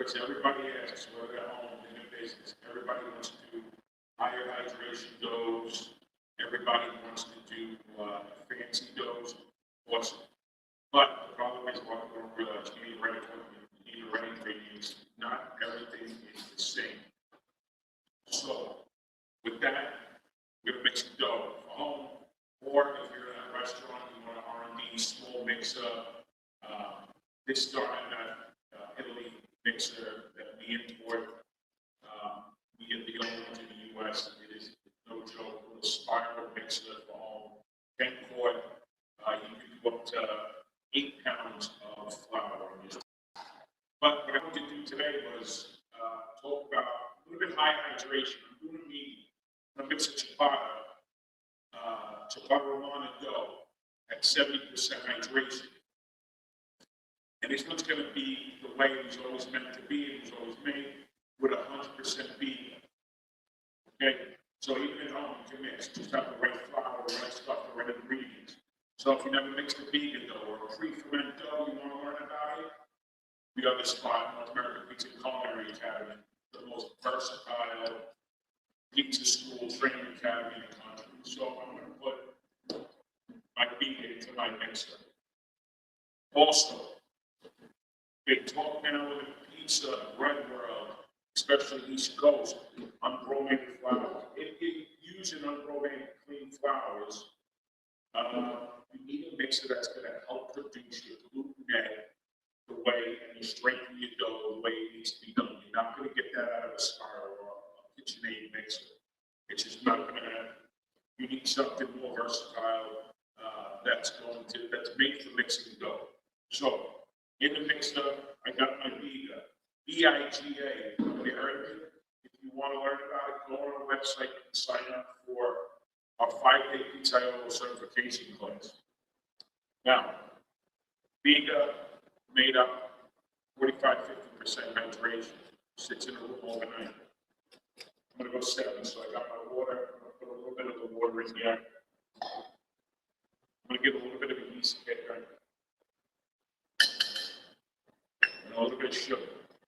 because everybody asks whether they're home in their business. Everybody wants to do higher hydration doughs. Everybody wants to do fancy doughs. Awesome. But the problem is, what we don't realize, you need the right equipment, you need the right ingredients. Not everything is the same. So, with that, we're gonna mix the dough for home, or if you're in a restaurant, you want an R&D small mixer. This started at Italy mixer that we import. We get the only one to the U.S. It is no joke. A little spiral mixer for home, 10 quart. You can do up to 8 pounds of flour. But what I wanted to do today was talk about a little bit high hydration. I'm going to be a mix of ciabatta romana dough at 70% hydration. And this one's going to be the way it was always meant to be. It was always made with 100% vegan. Okay? So even at home, you can mix. Just have the right flour, the right stuff, the right ingredients. So if you never mixed a vegan dough or a pre-fermented dough, you want to learn about it, we got this spot, North American Pizza Culinary Academy, the most versatile pizza school training academy in the country. So I'm going to put my vegan into my mixer. Also, they talk now with the pizza, bread world, especially East Coast, unbromated flour. If you're using unbromated clean flours, you need a mixer that's going to help produce your gluten net the way and you strengthen your dough the way it needs to be done. You're not going to get that out of a spiral or a KitchenAid mixer. It's just not going to happen. You need something more versatile that's made for mixing dough. So in the mixer, I got my Biga, B-I-G-A. Have you heard of it? If you want to learn about it, go on our website and sign up for our 5-day Pizzaiolo certification class. Now, Biga made up 45–50% hydration, sits in a room overnight. I'm going to go 7, so I got my water. I'm going to put a little bit of the water in here. I'm going to give a little bit of a yeast kicker. And a little bit of sugar,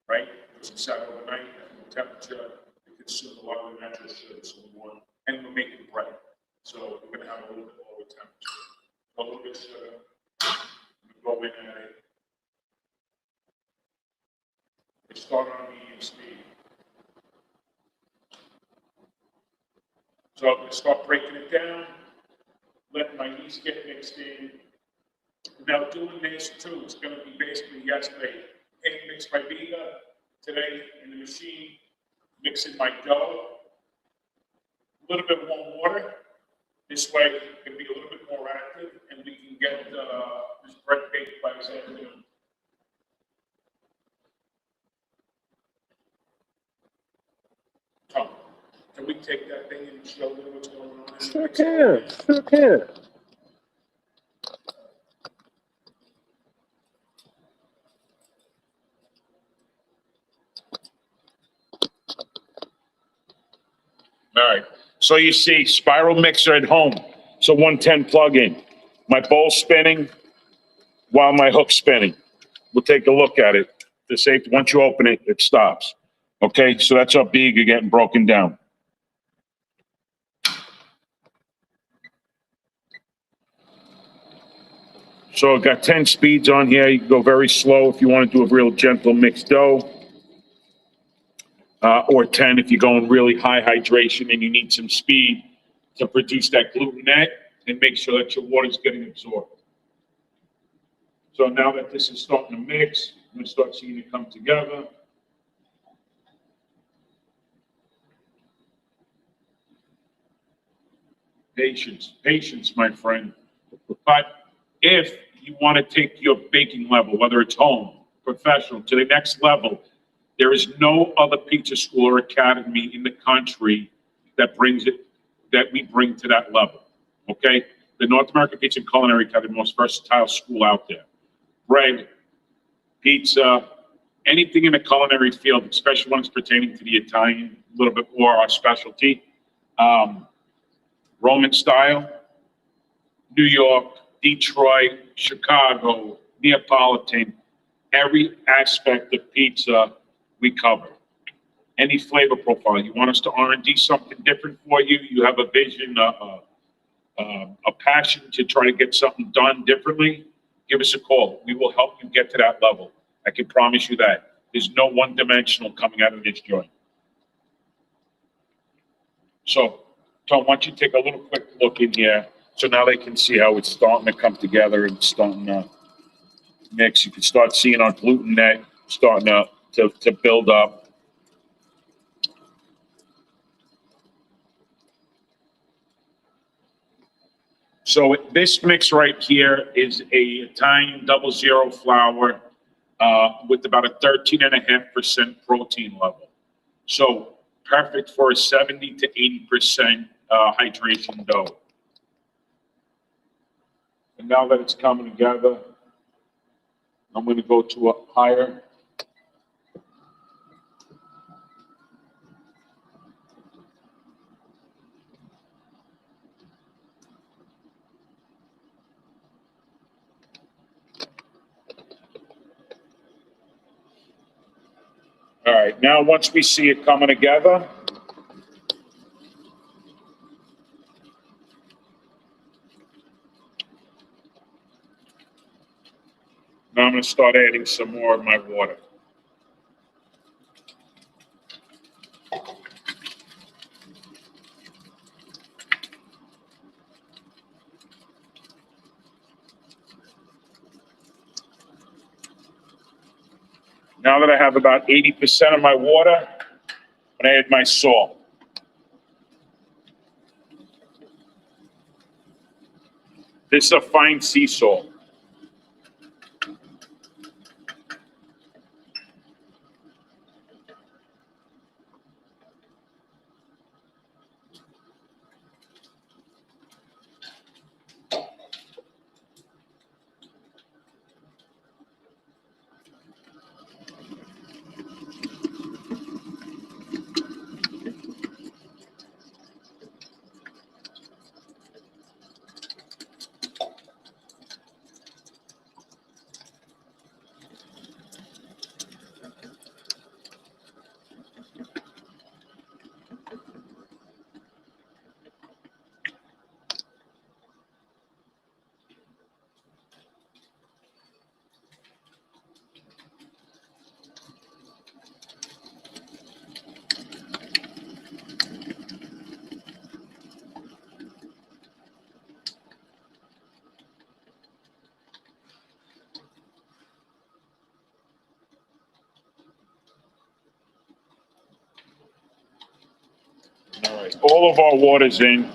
right? Because it's sat overnight at low temperature, it consumes a lot of the natural sugar, so we want, and we're making bread. So we're going to have a little bit lower temperature. A little bit of sugar. Go in at it. We start on medium speed. So I'm going to start breaking it down, let my yeast get mixed in. Now doing this too, it's going to be basically yesterday, hand mixed my Biga, today in the machine, mixing my dough, a little bit of warm water. This way it can be a little bit more active and we can get this bread baked by this afternoon. Tom, can we take that thing and show them what's going on? Sure can. All right, so you see spiral mixer at home. So 110 plug-in. My bowl's spinning while my hook's spinning. We'll take a look at it. The safety, once you open it, it stops. Okay, so that's our Biga getting broken down. So I've got 10 speeds on here. You can go very slow if you want to do a real gentle mixed dough. Or 10 if you're going really high hydration and you need some speed to produce that gluten net and make sure that your water's getting absorbed. So now that this is starting to mix, I'm going to start seeing it come together. Patience, my friend. But if you want to take your baking level, whether it's home, professional, to the next level, there is no other pizza school or academy in the country that brings it, that we bring to that level, okay? The North American Pizza and Culinary Academy, the most versatile school out there. Bread, pizza, anything in the culinary field, especially when it's pertaining to the Italian, a little bit more our specialty. Roman style, New York, Detroit, Chicago, Neapolitan, every aspect of pizza we cover. Any flavor profile, you want us to R&D something different for you, you have a vision, a passion to try to get something done differently, give us a call. We will help you get to that level. I can promise you that. There's no one-dimensional coming out of this joint. So, Tom, why don't you take a little quick look in here, so now they can see how it's starting to come together and starting to mix. You can start seeing our gluten net starting to build up. So this mix right here is a Italian 00 flour with about a 13.5% protein level. So perfect for a 70 to 80% hydration dough. And now that it's coming together, I'm going to go to a higher. All right, now once we see it coming together, now I'm going to start adding some more of my water. Now that I have about 80% of my water, I'm going to add my salt. This is a fine sea salt. All right, all of our water's in.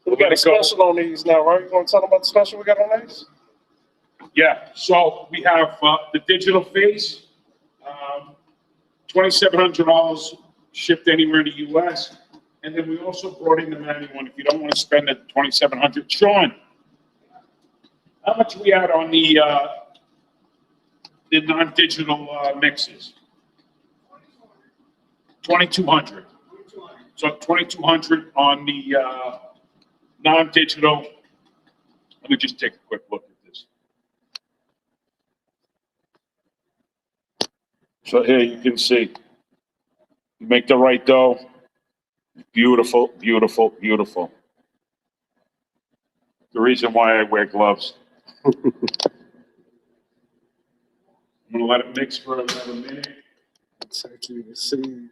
We got a special on these now, right? You want to tell them about the special we got on these? Yeah, so we have the digital phase, $2,700 shipped anywhere in the U.S. And then we also brought in the manual one if you don't want to spend the $2,700. Sean, how much we at on the non-digital mixes? 2,200. So 2,200 on the non-digital. Let me just take a quick look at this. So here you can see, you make the right dough. Beautiful, beautiful, beautiful. The reason why I wear gloves. I'm gonna let it mix for another minute. It's actually the seed.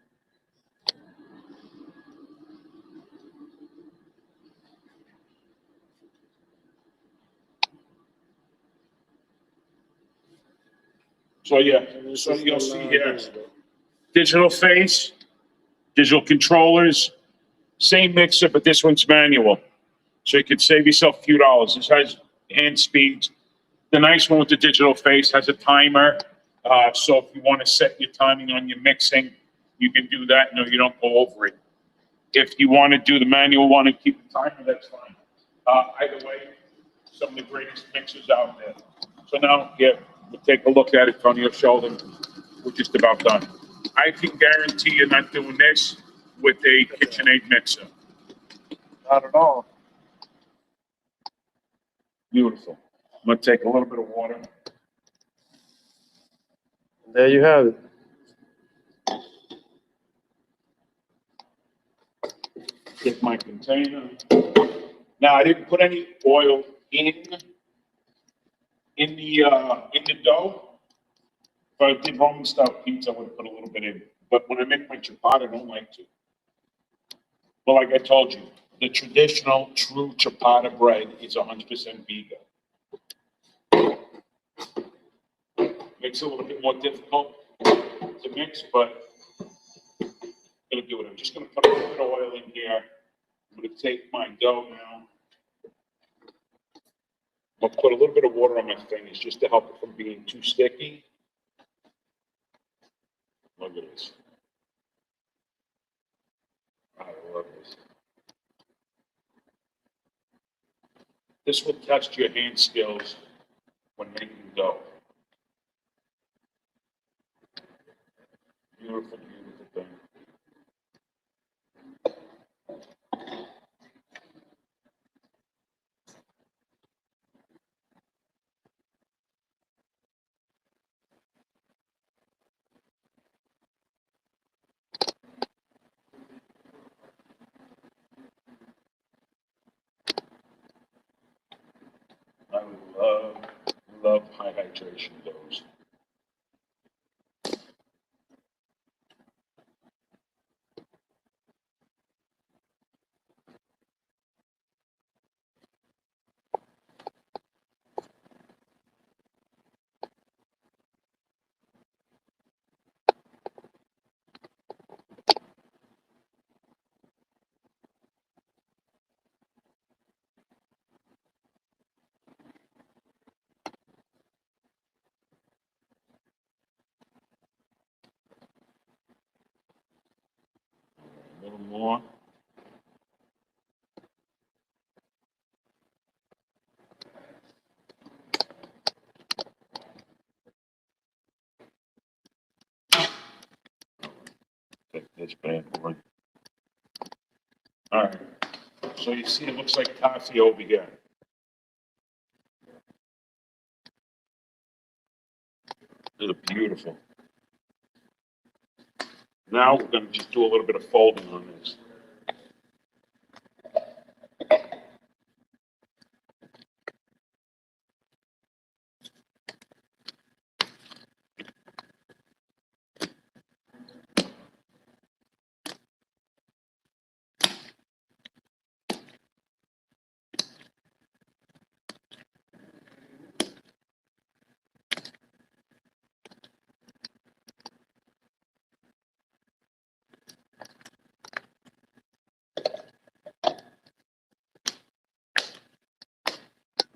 So yeah, so you'll see here, digital face, digital controllers, same mixer, but this one's manual. So you could save yourself a few dollars. This has hand speeds. The nice one with the digital face has a timer. So if you want to set your timing on your mixing, you can do that. No, you don't go over it. If you want to do the manual one and keep the timer, that's fine. Either way, some of the greatest mixers out there. So now, yeah, we'll take a look at it. Tony will show them. We're just about done. I can guarantee you're not doing this with a KitchenAid mixer. Not at all. Beautiful. I'm gonna take a little bit of water. There you have it. Get my container. Now, I didn't put any oil in the dough. If I did Roman style pizza, I would have put a little bit in. But when I make my ciabatta, I don't like to. But like I told you, the traditional true ciabatta bread is 100% vegan. Makes it a little bit more difficult to mix, but I'm gonna do it. I'm just gonna put a little bit of oil in here. I'm gonna take my dough now. I'll put a little bit of water on my fingers just to help it from being too sticky. Look at this. I love this. This will test your hand skills when making dough. Beautiful, beautiful thing. I love high hydration doughs. A little more. Take this bad boy. All right. So you see, it looks like toffee over here. They're beautiful. Now we're going to just do a little bit of folding on this.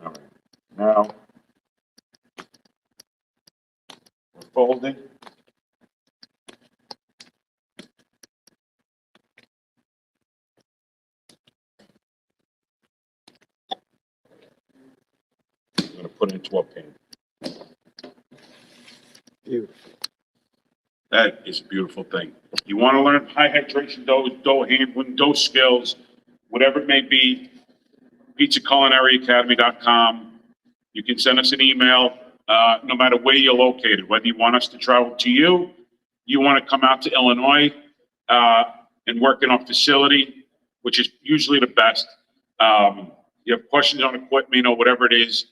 All right. Now we're folding. I'm going to put it into a pan. Beautiful. That is a beautiful thing. You want to learn high hydration dough handling, dough skills, whatever it may be, pizzaculinaryacademy.com. You can send us an email, no matter where you're located, whether you want us to travel to you, you want to come out to Illinois and work in our facility, which is usually the best. You have questions on equipment or whatever it is,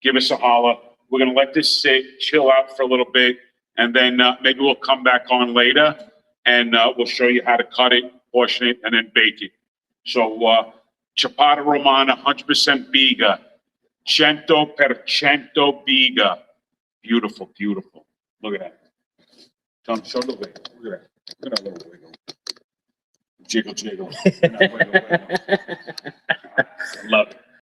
give us a holler. We're going to let this sit, chill out for a little bit, and then maybe we'll come back on later and we'll show you how to cut it, portion it, and then bake it. So ciabatta romana, 100% biga, 100% biga. Beautiful, beautiful. Look at that. Tom, show the wiggle. Look at that. Look at that little wiggle. Jiggle, jiggle. Look at that wiggle, wiggle. I love it.